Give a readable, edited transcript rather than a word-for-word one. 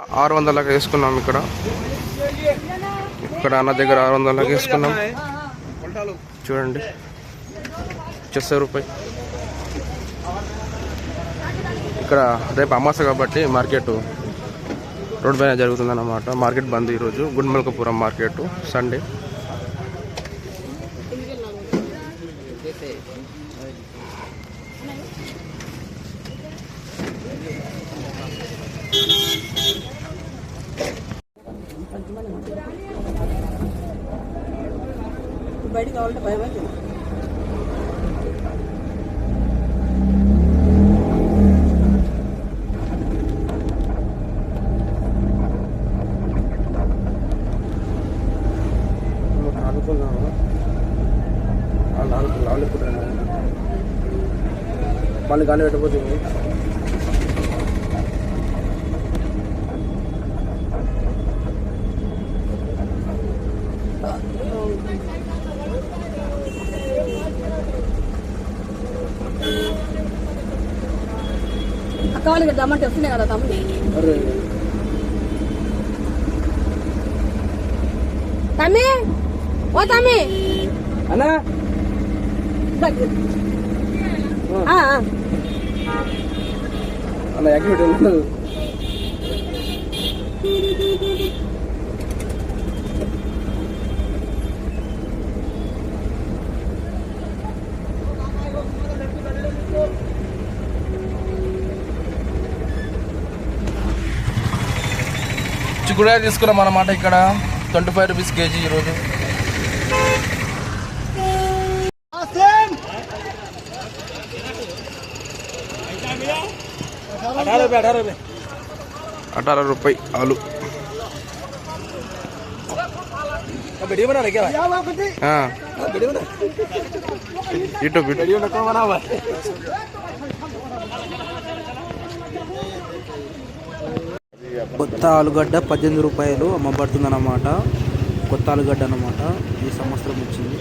600 వేసుకున్నాం. ఇక్కడ అన్న దగ్గర 600 వేసుకున్నాం. చూడండి 60 రూపాయి. ఇక్కడ రేపు అమాస కాబట్టి మార్కెట్ రోడ్ పైన జరుగుతుందన్నమాట. మార్కెట్ బంద్ ఈరోజు. గుండ్మల్కపురం మార్కెట్ సండే. బయట కావాలంటే భయపడి మళ్ళీ గాలి పెట్టబోతుంది. అక్క వాళ్ళకి దమ్మంటే వస్తున్నాయి కదా తమ్ముడు. తమ్మి ఓ తమ్మి అన్నా అలా యాక్టివిటీ ఉండదు. చిక్కుడుకాయ తీసుకున్నాం అన్నమాట. ఇక్కడ 25 రూపీస్ కేజీ ఈరోజు. ₹18 ఆలు. కొత్త ఆలుగడ్డ 18 రూపాయలు అమ్మబడుతుంది అన్నమాట. కొత్త ఆలుగడ్డ అన్నమాట. ఈ సంవత్సరం వచ్చింది.